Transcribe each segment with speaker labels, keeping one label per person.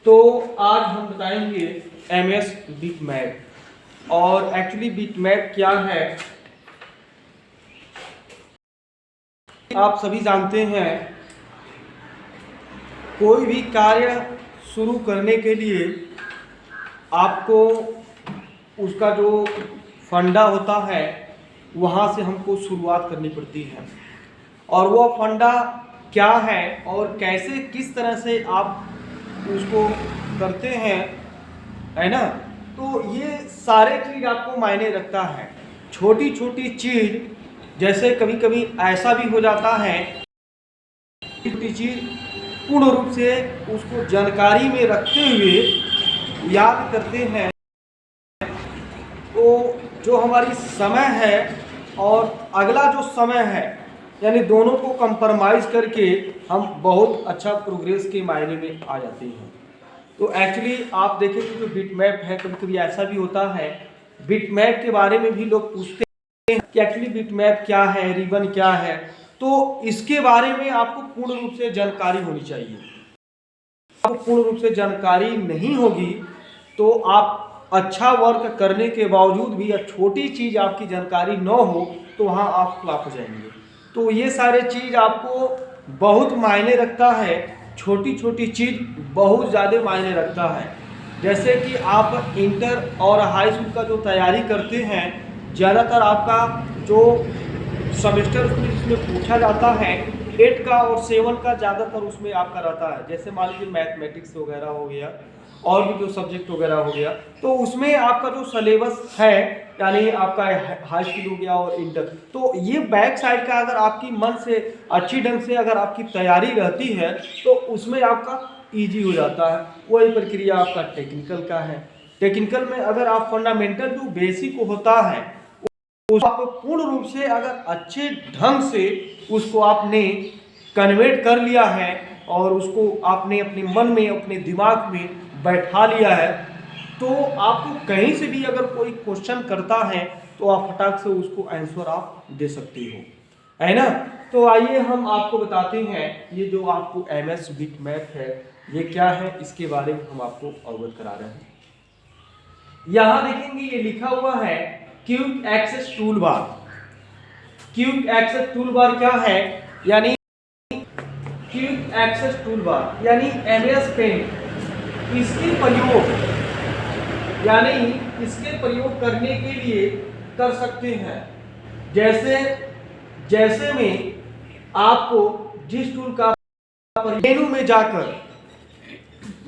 Speaker 1: तो आज हम बताएंगे एमएस बिटमैप। और एक्चुअली बिटमैप क्या है, आप सभी जानते हैं। कोई भी कार्य शुरू करने के लिए आपको उसका जो फंडा होता है वहाँ से हमको शुरुआत करनी पड़ती है, और वो फंडा क्या है और कैसे किस तरह से आप उसको करते हैं, है ना। तो ये सारे चीज़ आपको मायने रखता है। छोटी छोटी चीज़, जैसे कभी कभी ऐसा भी हो जाता है, छोटी चीज़ पूर्ण रूप से उसको जानकारी में रखते हुए याद करते हैं, तो जो हमारी समय है और अगला जो समय है, यानी दोनों को कंप्रोमाइज़ करके हम बहुत अच्छा प्रोग्रेस के मायने में आ जाते हैं। तो एक्चुअली आप देखें कि जो बिटमैप है, कभी कभी ऐसा भी होता है, बिटमैप के बारे में भी लोग पूछते हैं कि एक्चुअली बिटमैप क्या है, रिबन क्या है। तो इसके बारे में आपको पूर्ण रूप से जानकारी होनी चाहिए। आपको पूर्ण रूप से जानकारी नहीं होगी तो आप अच्छा वर्क करने के बावजूद भी, या छोटी चीज़ आपकी जानकारी न हो तो वहाँ आप फ्लॉप हो जाएंगे। तो ये सारे चीज़ आपको बहुत मायने रखता है। छोटी छोटी चीज़ बहुत ज़्यादा मायने रखता है। जैसे कि आप इंटर और हाई स्कूल का जो तैयारी करते हैं, ज़्यादातर आपका जो सेमेस्टर उसमें पूछा जाता है 8 का और 7 का ज़्यादातर उसमें आपका रहता है। जैसे मान लीजिए मैथमेटिक्स वगैरह हो गया और भी जो सब्जेक्ट वगैरह हो गया, तो उसमें आपका जो सिलेबस है, यानी आपका हाई स्कूल हो गया और इंटर, तो ये बैक साइड का अगर आपकी मन से अच्छी ढंग से अगर आपकी तैयारी रहती है तो उसमें आपका ईजी हो जाता है। वही प्रक्रिया आपका टेक्निकल का है। टेक्निकल में अगर आप फंडामेंटल जो बेसिक होता है उसको आप पूर्ण रूप से अगर अच्छे ढंग से उसको आपने कन्वर्ट कर लिया है और उसको आपने अपने मन में, अपने दिमाग में बैठा लिया है, तो आपको कहीं से भी अगर कोई क्वेश्चन करता है तो आप फटाक से उसको आंसर आप दे सकते हो, है ना। तो आइए हम आपको बताते हैं ये जो आपको एमएस बिटमैप है ये क्या है, इसके बारे में हम आपको अवगत करा रहे हैं। यहां देखेंगे ये लिखा हुआ है quick access toolbar. Quick access toolbar क्या है, यानी क्विक एक्सेस टूल बार यानी एमएस पेंट, इसके प्रयोग यानी इसके प्रयोग करने के लिए कर सकते हैं। जैसे में आपको जिस टूल का मेनू में जाकर,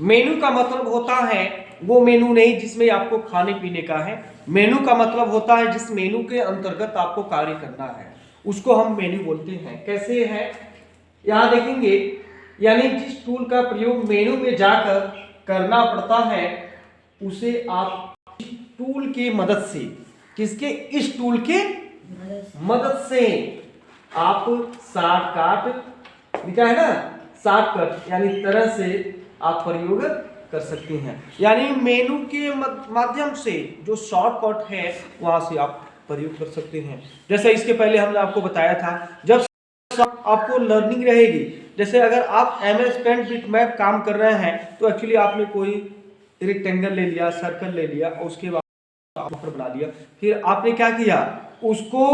Speaker 1: मेनू का मतलब होता है वो मेनू नहीं जिसमें आपको खाने पीने का है। मेनू का मतलब होता है जिस मेनू के अंतर्गत आपको कार्य करना है, उसको हम मेनू बोलते हैं। कैसे है, यहां देखेंगे, यानी जिस टूल का प्रयोग मेनू में जाकर करना पड़ता है उसे आप टूल की मदद से, किसके, इस टूल के मदद से आप शॉर्टकट लिखा है ना, शॉर्टकट यानी तरह से आप प्रयोग कर सकते हैं। यानी मेनू के माध्यम से जो शॉर्टकट है वहां से आप प्रयोग कर सकते हैं। जैसे इसके पहले हमने आपको बताया था, जब आपको लर्निंग रहेगी, जैसे अगर आप एमएस पेंट बिटमैप काम कर रहे हैं तो एक्चुअली आपने कोई रेक्टेंगल ले लिया, सर्कल ले लिया, और उसके बाद आपने बना लिया, फिर आपने क्या किया, उसको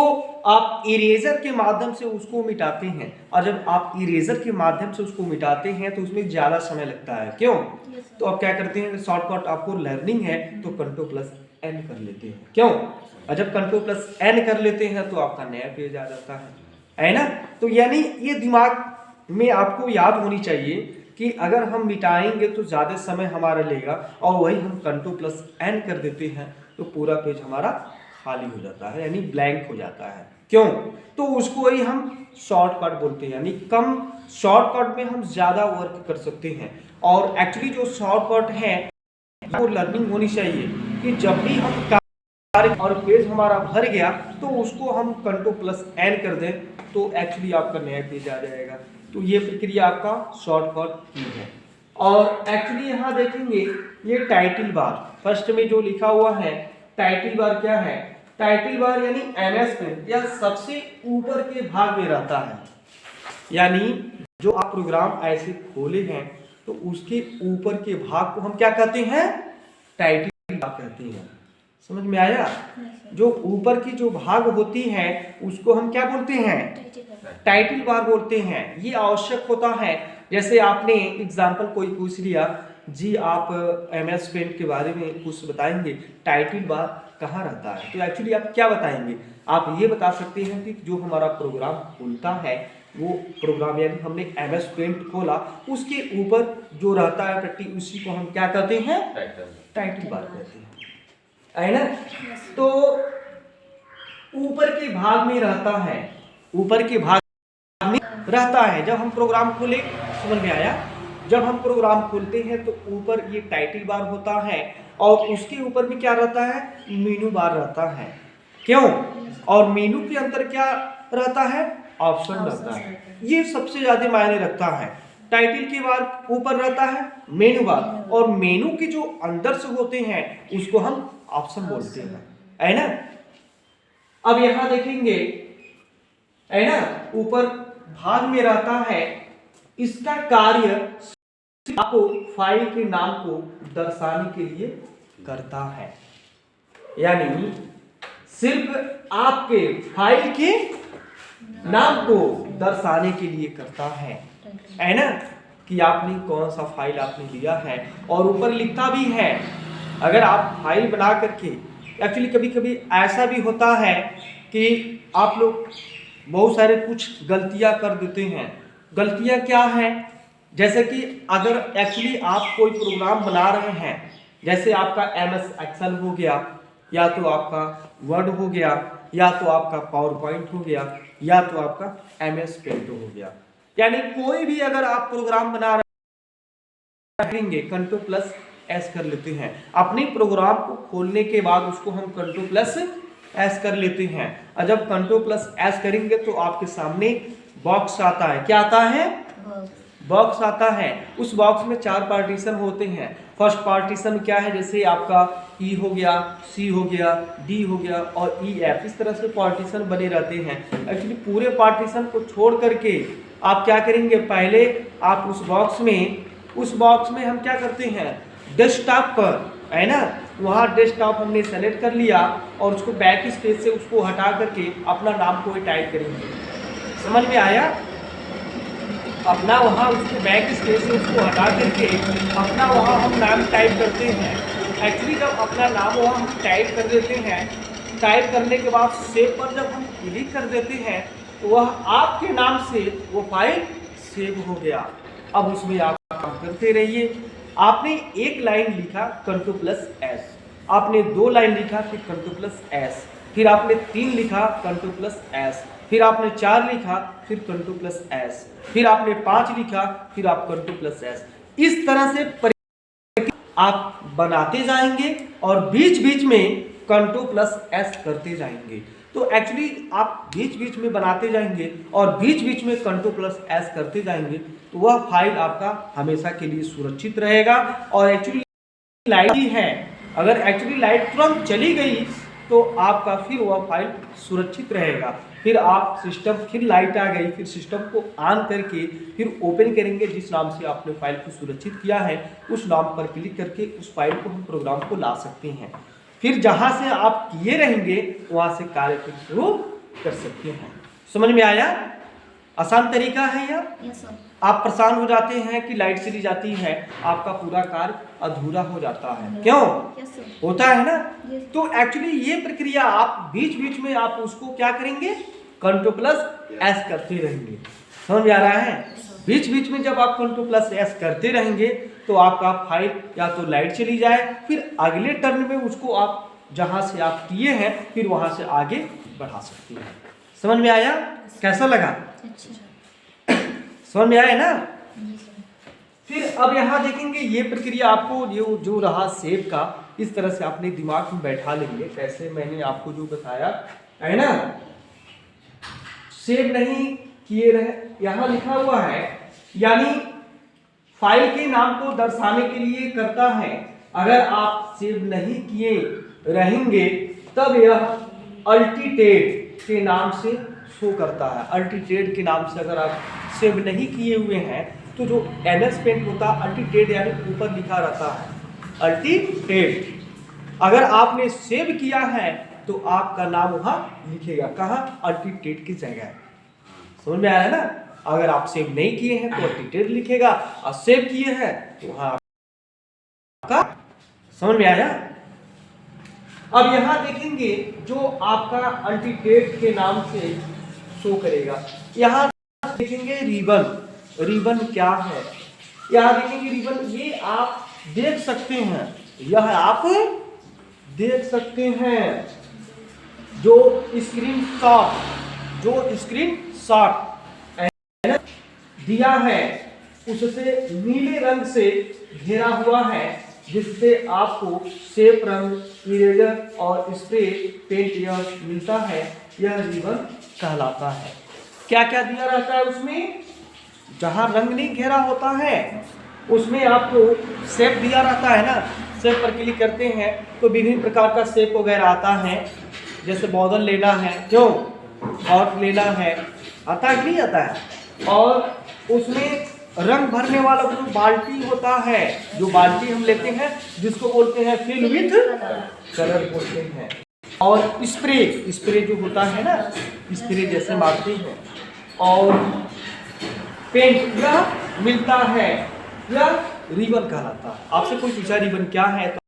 Speaker 1: आप इरेजर के माध्यम से उसको मिटाते हैं। और जब आप इरेजर के माध्यम से उसको मिटाते हैं तो उसमें ज्यादा समय लगता है, क्यों? तो आप क्या करते हैं, शॉर्टकट आपको लर्निंग है तो Ctrl+N कर लेते हैं, क्यों? और जब Ctrl+N कर लेते हैं तो आपका नया पेज आ जाता है ना। तो यानी ये दिमाग में आपको याद होनी चाहिए कि अगर हम मिटाएंगे तो ज़्यादा समय हमारा लेगा, और वही हम Ctrl+N कर देते हैं तो पूरा पेज हमारा खाली हो जाता है, यानी ब्लैंक हो जाता है, क्यों? तो उसको ही हम शॉर्टकट बोलते हैं, यानी कम शॉर्टकट में हम ज़्यादा वर्क कर सकते हैं। और एक्चुअली जो शॉर्टकट है वो लर्निंग होनी चाहिए कि जब भी हम कार्य और पेज हमारा भर गया तो उसको हम Ctrl+N कर दें तो एक्चुअली आपका नया पेज आ जाएगा। तो ये प्रक्रिया आपका शॉर्टकट की है। और एक्चुअली यहाँ देखेंगे ये टाइटल बार, फर्स्ट में जो लिखा हुआ है टाइटल बार क्या है, टाइटल बार यानी एमएस पेंट या सबसे ऊपर के भाग में रहता है। यानी जो आप प्रोग्राम ऐसे खोले हैं तो उसके ऊपर के भाग को हम क्या कहते हैं? टाइटल बार कहते हैं। समझ में आया? जो ऊपर की जो भाग होती है उसको हम क्या बोलते हैं? टाइटल बार बोलते हैं। ये आवश्यक होता है। जैसे आपने एग्जाम्पल कोई पूछ लिया, जी आप MS पेंट के बारे में कुछ बताएंगे, टाइटल बार कहाँ रहता है? तो एक्चुअली आप क्या बताएंगे? आप ये बता सकते हैं कि जो हमारा प्रोग्राम खुलता है वो प्रोग्राम यानी हमने MS पेंट खोला, उसके ऊपर जो रहता है पट्टी, उसी को हम क्या कहते हैं? टाइटल बार कहते हैं, है ना? तो ऊपर के भाग में रहता है, ऊपर के भाग में रहता है। जब हम प्रोग्राम खोले, समझ में आया? जब हम प्रोग्राम खोलते हैं तो ऊपर ये टाइटल बार होता है और उसके ऊपर भी क्या रहता है? मेनू बार रहता है। क्यों? और मेनू के अंदर क्या रहता है? ऑप्शन रहता है। ये सबसे ज्यादा मायने रखता है। टाइटल के बाद ऊपर रहता है मेनू बार, और मेनू के जो अंदर से होते हैं उसको हम ऑप्शन बोलते हैं, है ना? अब यहां देखेंगे, है ना, ऊपर भाग में रहता है, इसका कार्य आपको फाइल के नाम को दर्शाने के लिए करता है, यानी सिर्फ आपके फाइल के नाम को दर्शाने के लिए करता है ना, कि आपने कौन सा फाइल आपने लिया है। और ऊपर लिखता भी है, अगर आप फाइल बना करके, एक्चुअली कभी कभी ऐसा भी होता है कि आप लोग बहुत सारे कुछ गलतियां कर देते हैं। गलतियां क्या है? जैसे कि अगर एक्चुअली आप कोई प्रोग्राम बना रहे हैं, जैसे आपका MS एक्सेल हो गया, या तो आपका वर्ड हो गया, या तो आपका पावर पॉइंट हो गया, या तो आपका MS पेंट हो गया, यानी कोई भी अगर आप प्रोग्राम बना रहे हैं, Ctrl+S कर लेते हैं। अपने प्रोग्राम को खोलने के बाद उसको हम Ctrl+S कर लेते हैं, और जब Ctrl+S करेंगे तो आपके सामने बॉक्स आता है। क्या आता है? बॉक्स आता है। उस बॉक्स में 4 पार्टीशन होते हैं। फर्स्ट पार्टीशन क्या है? जैसे आपका E हो गया, C हो गया, D हो गया और EF, इस तरह से पार्टीशन बने रहते हैं। एक्चुअली पूरे पार्टीशन को छोड़ करके आप क्या करेंगे? पहले आप उस बॉक्स में हम क्या करते हैं? डेस्कटॉप पर, है ना, वहाँ डेस्कटॉप हमने सेलेक्ट कर लिया और उसको बैक स्पेस से उसको हटा करके अपना नाम को टाइप करेंगे। समझ में आया? अपना वहाँ उसको बैक स्पेस से उसको हटा करके अपना वहाँ हम नाम टाइप करते हैं। एक्चुअली जब अपना नाम वहाँ हम टाइप कर देते हैं, टाइप करने के बाद सेव पर जब हम क्लिक कर देते हैं तो वह आपके नाम से वो फाइल सेव हो गया। अब उसमें आप काम करते रहिए। आपने एक लाइन लिखा Ctrl+S, आपने 2 लाइन लिखा फिर Ctrl+S, फिर आपने 3 लिखा Ctrl+S, फिर आपने 4 लिखा फिर Ctrl+S, फिर आपने 5 लिखा फिर आप Ctrl+S। इस तरह से आप बनाते जाएंगे और बीच बीच में Ctrl+S करते जाएंगे। तो एक्चुअली आप बीच बीच में बनाते जाएंगे और बीच बीच में Ctrl+S करते जाएंगे तो वह फाइल आपका हमेशा के लिए सुरक्षित रहेगा। और एक्चुअली लाइट ही है, अगर एक्चुअली लाइट तुरंत चली गई तो आपका फिर वह फाइल सुरक्षित रहेगा। फिर आप सिस्टम, फिर लाइट आ गई, फिर सिस्टम को ऑन करके फिर ओपन करेंगे, जिस नाम से आपने फाइल को सुरक्षित किया है उस नाम पर क्लिक करके उस फाइल को हम प्रोग्राम को ला सकते हैं। फिर जहां से आप किए रहेंगे वहां से कार्य को शुरू कर सकते हैं। समझ में आया? आसान तरीका है यह।
Speaker 2: Yes sir.
Speaker 1: आप परेशान हो जाते हैं कि लाइट चली जाती है, आपका पूरा कार्य अधूरा हो जाता है। क्यों?
Speaker 2: Yes sir.
Speaker 1: होता है ना?
Speaker 2: यस।
Speaker 1: तो एक्चुअली ये प्रक्रिया आप बीच बीच में आप उसको क्या करेंगे? Ctrl+S करते रहेंगे। समझ में आ रहा है? बीच बीच में जब आप Ctrl+S करते रहेंगे तो आपका फाइल या तो लाइट चली जाए, फिर अगले टर्न में उसको आप जहां से आप किए हैं फिर वहां से आगे बढ़ा सकते हैं। समझ में आया? कैसा लगा?
Speaker 2: अच्छा।
Speaker 1: समझ में आया ना?
Speaker 2: जी सर।
Speaker 1: फिर अब यहाँ देखेंगे ये प्रक्रिया आपको जो रहा सेव का, इस तरह से अपने दिमाग में बैठा लेंगे। कैसे मैंने आपको जो बताया है ना, सेव नहीं किए रहे, यहाँ लिखा हुआ है, यानी फाइल के नाम को दर्शाने के लिए करता है। अगर आप सेव नहीं किए रहेंगे तब यह अल्टीटेड के नाम से शो करता है। अल्टीटेड के नाम से अगर आप सेव नहीं किए हुए हैं तो जो MS पेंट होता है अल्टीटेड यानी ऊपर लिखा रहता है अल्टीटेड। अगर आपने सेव किया है तो आपका नाम वहां लिखेगा, कहाँ? अल्टीटेड की जगह। समझ में आया ना? अगर आप सेव नहीं किए हैं तो अल्टीटेड लिखेगा, और सेव किए हैं तो वहां आपका। समझ में आया? अब यहां देखेंगे जो आपका अल्टीटेड के नाम से शो करेगा। यहां देखेंगे रिबन, रिबन क्या है? यहां देखेंगे रिबन, ये आप देख सकते हैं, यह आप देख सकते हैं जो स्क्रीन शॉट दिया है उससे नीले रंग से घेरा हुआ है, जिससे आपको शेप रंग, इरेजर और स्प्रे पेंट यह मिलता है, यह रिबन कहलाता है। क्या क्या दिया रहता है उसमें? जहां रंग नहीं घेरा होता है उसमें आपको शेप दिया रहता है ना, शेप पर क्लिक करते हैं तो विभिन्न प्रकार का शेप वगैरह आता है, जैसे बादल लेना है, क्यों हार्ट लेना है, आता है कि नहीं आता है? और उसमें रंग भरने वाला जो बाल्टी होता है, जो बाल्टी हम लेते हैं जिसको बोलते हैं फिल विथ कलर बोलते हैं। और स्प्रे जो होता है ना, स्प्रे जैसे मारते हैं। और पेंट यह मिलता है, यह रिबन कहलाता है। आपसे कोई पूछा रिबन क्या है तो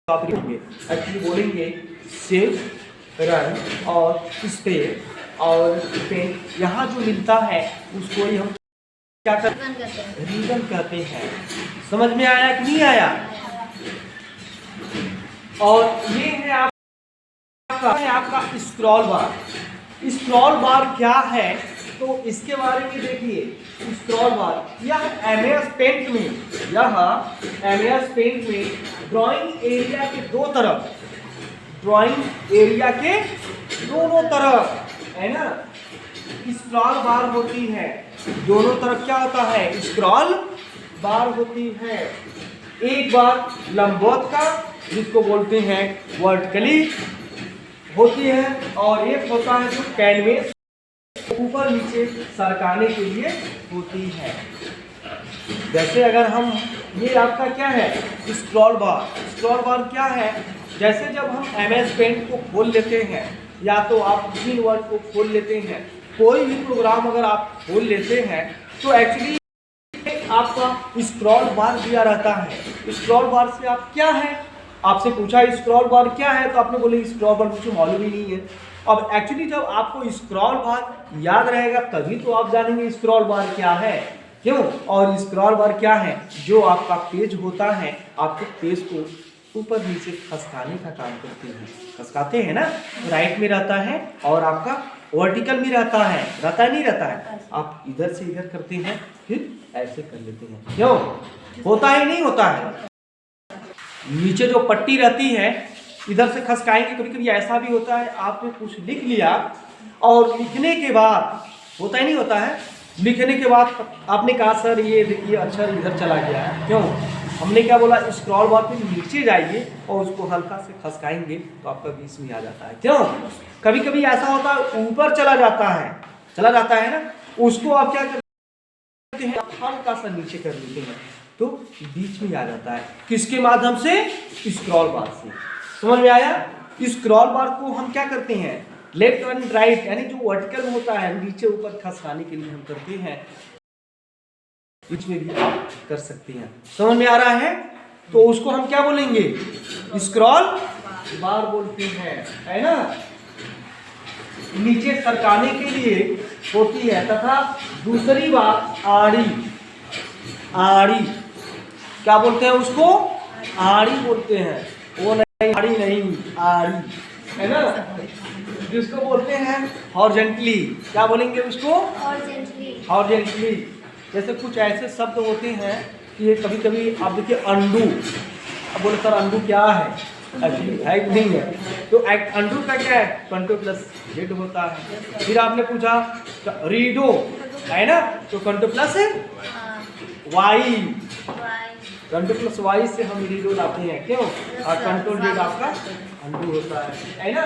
Speaker 1: आप एक्चुअली बोलेंगे शेप, रंग और स्प्रे और पेंट, यहाँ जो मिलता है उसको ही हम क्या कहते हैं? रिबन कहते हैं। समझ में आया कि नहीं आया? और ये है आपका स्क्रॉल बार। स्क्रॉल बार क्या है तो इसके बारे में देखिए। स्क्रॉल बार यह MS पेंट में ड्राइंग एरिया के दो तरफ, ड्राइंग एरिया के दोनों तरफ है ना स्क्रॉल बार होती है। दोनों तरफ क्या होता है? स्क्रॉल बार होती है। एक बार लंबवत का जिसको बोलते हैं वर्टिकली होती है, और एक होता है जो कैनवेस ऊपर नीचे सरकाने के लिए होती है। जैसे अगर हम, ये आपका क्या है? स्क्रॉल बार। स्क्रॉल बार क्या है? जैसे जब हम MS पेंट को खोल लेते हैं या तो आप ग्रीन वर्ड को खोल लेते हैं, कोई भी प्रोग्राम अगर आप खोल लेते हैं तो एक्चुअली आपका स्क्रॉल बार दिया रहता है। स्क्रॉल बार से आप क्या है? आपसे पूछा स्क्रॉल बार क्या है तो आपने बोले स्क्रॉल बार मुझे मालूम ही नहीं है। अब एक्चुअली जब आपको स्क्रॉल बार याद रहेगा तभी तो आप जानेंगे स्क्रॉल बार क्या है, क्यों? और स्क्रॉल बार क्या है? जो आपका पेज होता है, आपके पेज को ऊपर नीचे खसकाने का काम करते हैं। खसकाते हैं ना, राइट में रहता है और आपका वर्टिकल में रहता है, नहीं रहता है। आप इधर से इधर करते हैं फिर ऐसे कर लेते हैं, क्यों? होता ही नहीं होता है। नीचे जो पट्टी रहती है इधर से खसकाएंगे। कभी कभी ऐसा भी होता है आपने कुछ लिख लिया और लिखने के बाद होता ही नहीं होता है, लिखने के बाद आपने कहा सर ये देखिए अक्षर इधर चला गया है, क्यों? हमने क्या बोला? स्क्रॉल बार पे नीचे जाइए और उसको हल्का से खसकाएंगे तो आपका बीच में आ जाता है, क्यों? कभी कभी ऐसा होता है ऊपर चला जाता है ना, उसको आप क्या करते हैं? हल्का सा नीचे कर लेते हैं तो बीच में आ जाता है। किसके माध्यम से? स्क्रॉल बार से। समझ में आया? स्क्रॉल बार को हम क्या करते हैं? लेफ्ट एंड राइट यानी जो वर्टिकल होता है नीचे ऊपर खसकाने के लिए हम करते हैं, बीच में भी आप कर सकते हैं। समझ में आ रहा है? तो उसको हम क्या बोलेंगे? स्क्रॉल बार बोलते हैं, है ना। नीचे सरकाने के लिए होती है। तथा दूसरी बात आड़ी क्या बोलते हैं उसको? आड़ी बोलते हैं। वो नहीं आड़ी नहीं, आड़ी है ना, जिसको बोलते हैं हॉरिजॉन्टली। क्या बोलेंगे उसको? हॉरिजॉन्टली। जैसे कुछ ऐसे शब्द होते हैं कि कभी कभी आप देखिए अंडू, अब बोले सर अंडू क्या है? एक्चुअली है नहीं है, तो अंडू का क्या है? कंट्रोल प्लस जेड होता है। फिर आपने पूछा रीडो है ना, तो control plus Y, control plus Y से हम रीडो लाते हैं, क्यों? और कंट्रोल जेड आपका अंडू होता है ना।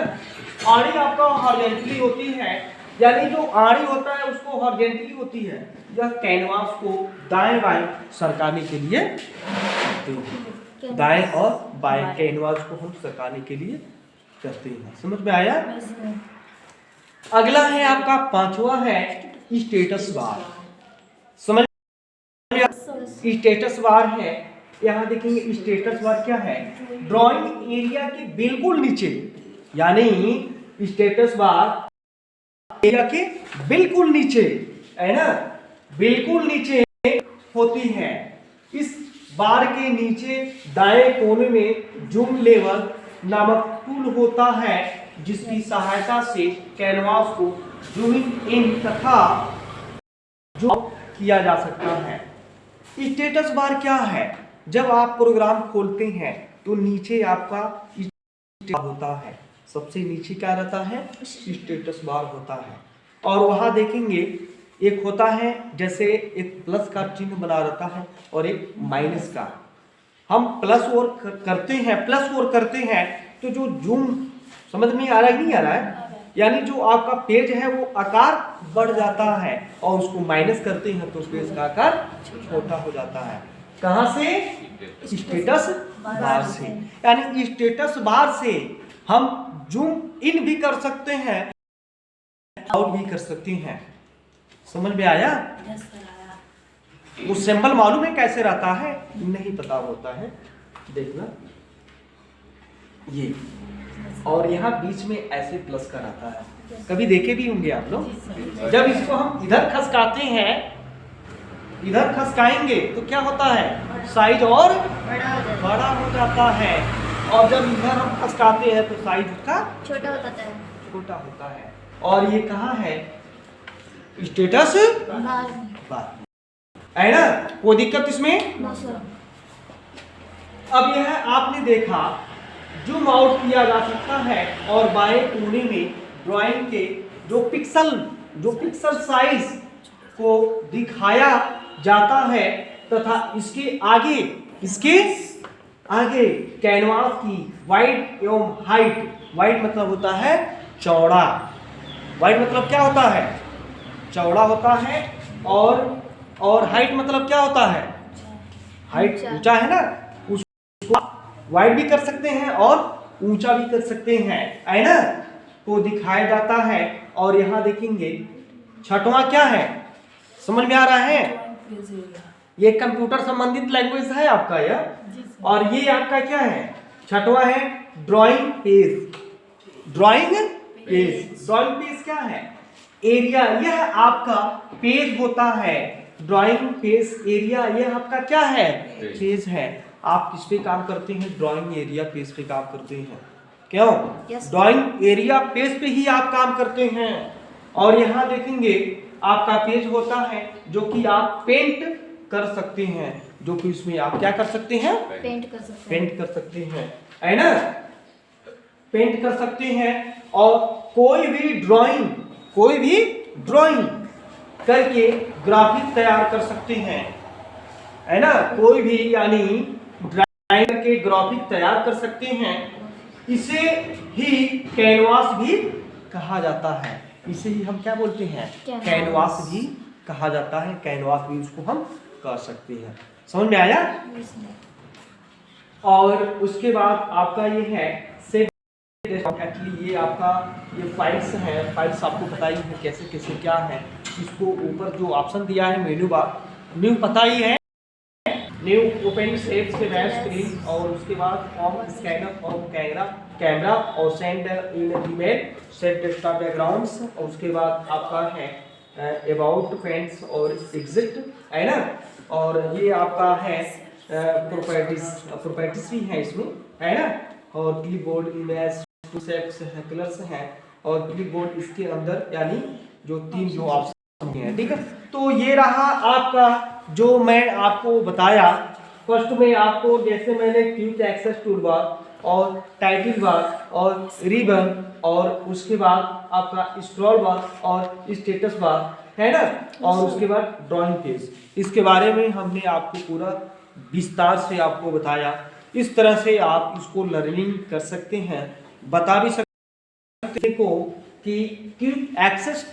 Speaker 1: आड़ी आपका हॉरिजॉन्टली होती है यानी जो आड़ी होता है उसको हॉरिजॉन्टली होती है, यह कैनवास को दाएं बाएं सरकाने के लिए करते हैं। दाएं और बाएं कैनवास को हम सरकाने के लिए करते हैं। समझ में आया? अगला है आपका पांचवा है स्टेटस बार। समझ में? स्टेटस बार है, यहाँ देखेंगे स्टेटस बार क्या है, ड्राइंग एरिया के बिल्कुल नीचे, यानी स्टेटस बार एरिया के बिल्कुल नीचे है ना, बिल्कुल नीचे होती है। इस बार के नीचे दाएं कोने में जूम लेवल नामक टूल होता है, जिसकी सहायता से कैनवास को जूमिंग इन तथा जूम किया जा सकता है। स्टेटस बार क्या है? जब आप प्रोग्राम खोलते हैं तो नीचे आपका स्टेटस होता है, सबसे नीचे क्या रहता है, स्टेटस बार होता है। और वहां देखेंगे एक होता है जैसे एक प्लस का चिन्ह बना रहता है और एक माइनस का। हम प्लस और करते हैं, प्लस और करते हैं तो जो जूम, समझ में आ रहा है नहीं आ रहा है, यानी जो आपका पेज है वो आकार बढ़ जाता है, और उसको माइनस करते हैं तो उस पेज का आकार छोटा हो जाता है। कहां से? स्टेटस बार से। यानी स्टेटस बार से हम जूम इन भी कर सकते हैं, आउट भी कर सकते हैं। समझ में आया? वो सिंबल मालूम है कैसे रहता है? नहीं पता होता है, देखना ये, और यहाँ बीच में ऐसे प्लस का रहता है, कभी देखे भी होंगे आप लोग। जब इसको हम इधर खसकाते हैं, इधर खसकाएंगे तो क्या होता है, साइज और बड़ा हो जाता है, और जब इधर हम खसकाते हैं तो साइज उसका छोटा होता है। और ये कहाँ है? स्टेटस बार है ना, कोई दिक्कत इसमें? अब यह आपने देखा जूम आउट किया जा सकता है, और बाएं कोने में ड्राइंग के जो पिक्सल साइज को दिखाया जाता है, तथा इसके आगे कैनवास की वाइड एवं हाइट, वाइड मतलब होता है चौड़ा, वाइड मतलब क्या होता है, चौड़ा होता है, और हाइट मतलब क्या होता है, हाइट ऊंचा है ना, उसको वाइड भी कर सकते हैं और ऊंचा भी कर सकते हैं, है ना, को दिखाया जाता है। और यहाँ देखेंगे छठवां क्या है, समझ में आ रहा है? ये कंप्यूटर संबंधित लैंग्वेज है आपका यह, और ये आपका क्या है, छठवां है ड्राइंग पेज। ड्राइंग पेज क्या है? एरिया, यह आपका पेज होता है। ड्राइंग पेज एरिया, यह आपका क्या है, पेज है। आप किस पे काम करते हैं? ड्राइंग एरिया पेज पे काम करते हैं। क्यों? ड्राइंग एरिया पेज पे ही आप काम करते हैं। और यहाँ देखेंगे आपका पेज होता है जो कि आप पेंट कर सकते हैं, जो कि इसमें आप क्या कर सकते हैं, पेंट कर सकते हैं, है ना, पेंट कर सकते हैं। और कोई भी ड्राइंग करके ग्राफिक तैयार कर सकते हैं, है ना, कोई भी यानी ड्राइंग करके ग्राफिक तैयार कर सकते हैं। इसे ही कैनवास भी कहा जाता है, इसे ही हम क्या बोलते हैं, कैनवास भी कहा जाता है। कैनवास भी उसको हम कर सकते हैं। समझ में आया? और उसके बाद आपका ये है सेट। एक्चुअली ये आपका ये फाइल्स हैं, फाइल्स आपको पता ही है कैसे कैसे क्या है। इसको ऊपर जो ऑप्शन दिया है मेन्यू बार, न्यू पता ही है, न्यू ओपन सेव से वैश स्क्रीन, और उसके बाद फॉर्म स्कैनर और कैमरा और send in email, set desktop backgrounds, और उसके बाद आपका है अबाउट फ्रेंड्स और एग्जिट, है ना। और ये आपका है प्रॉपर्टीज भी है इसमें, है ना। और क्लिपबोर्ड, इमेज, सेट्स हैं, कलर्स हैं, और क्लिपबोर्ड इसके अंदर यानी जो तीन जो ऑप्शन हैं, ठीक है। तो ये रहा आपका जो मैं आपको बताया। फर्स्ट में आपको जैसे मैंने क्विक एक्सेस टूल बार और टाइटल बार और रिबन, और उसके बाद आपका स्क्रॉल बार और स्टेटस बार, है ना, और उसके बाद ड्राइंग पेज, इसके बारे में हमने आपको पूरा विस्तार से आपको बताया। इस तरह से आप इसको लर्निंग कर सकते हैं। बता भी सकते को कि क्विक एक्सेस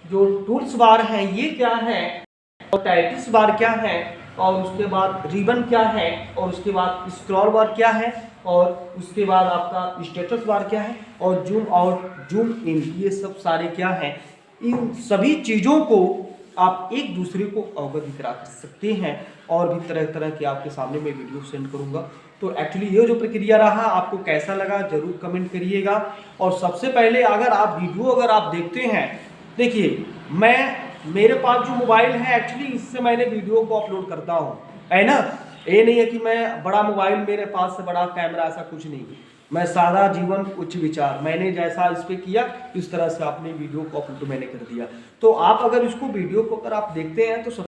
Speaker 1: जो टूल्स बार हैं ये क्या है, और टाइटिस बार क्या है, और उसके बाद रिबन क्या है, और उसके बाद स्क्रॉल बार क्या है, और उसके बाद आपका स्टेटस बार क्या है, और जूम आउट जूम इन, ये सब सारे क्या हैं। इन सभी चीज़ों को आप एक दूसरे को अवगत करा सकते हैं, और भी तरह तरह के आपके सामने मैं वीडियो सेंड करूंगा। तो एक्चुअली ये जो प्रक्रिया रहा आपको कैसा लगा जरूर कमेंट करिएगा। और सबसे पहले अगर आप देखते हैं, देखिए मेरे पास जो मोबाइल है एक्चुअली इससे मैंने वीडियो को अपलोड करता हूँ, है ना। ये नहीं है कि मैं बड़ा मोबाइल, मेरे पास से बड़ा कैमरा, ऐसा कुछ नहीं। मैं सादा जीवन उच्च विचार, मैंने जैसा इस पे किया इस तरह से अपने वीडियो को अपलोड मैंने कर दिया। तो आप अगर इसको वीडियो को अगर आप देखते हैं तो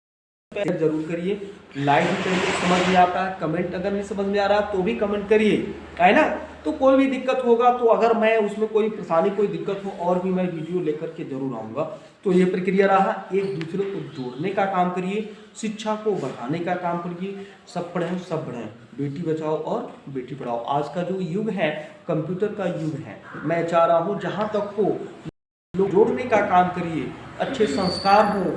Speaker 1: जरूर करिए, लाइक भी करिए, समझ में आता है कमेंट, अगर नहीं समझ में आ रहा तो भी कमेंट करिए, है ना। तो कोई भी दिक्कत होगा तो अगर मैं उसमें कोई परेशानी कोई दिक्कत हो और भी मैं वीडियो लेकर के जरूर आऊँगा। तो ये प्रक्रिया रहा, एक दूसरे को जोड़ने का काम करिए, शिक्षा को बढ़ाने का काम करिए, सब पढ़ें सब बढ़ें, बेटी बचाओ और बेटी पढ़ाओ। आज का जो युग है कंप्यूटर का युग है, मैं चाह रहा हूँ जहाँ तक हो लोग जोड़ने का काम करिए, अच्छे संस्कार हो,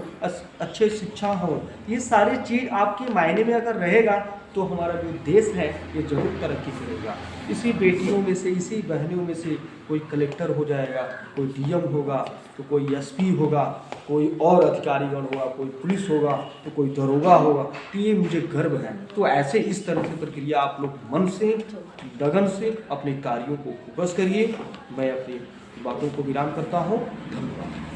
Speaker 1: अच्छे शिक्षा हो, ये सारी चीज़ आपके मायने में अगर रहेगा तो हमारा जो देश है ये जरूर तरक्की करेगा। इसी बेटियों में से, इसी बहनों में से कोई कलेक्टर हो जाएगा, कोई डीएम होगा, तो कोई एसपी होगा, कोई और अधिकारीगण होगा, कोई पुलिस होगा, तो कोई दरोगा होगा। तो ये मुझे गर्व है। तो ऐसे इस तरह की प्रक्रिया आप लोग मन से, लगन से अपने कार्यों को फोकस करिए। मैं अपनी बातों को विराम करता हूँ। धन्यवाद।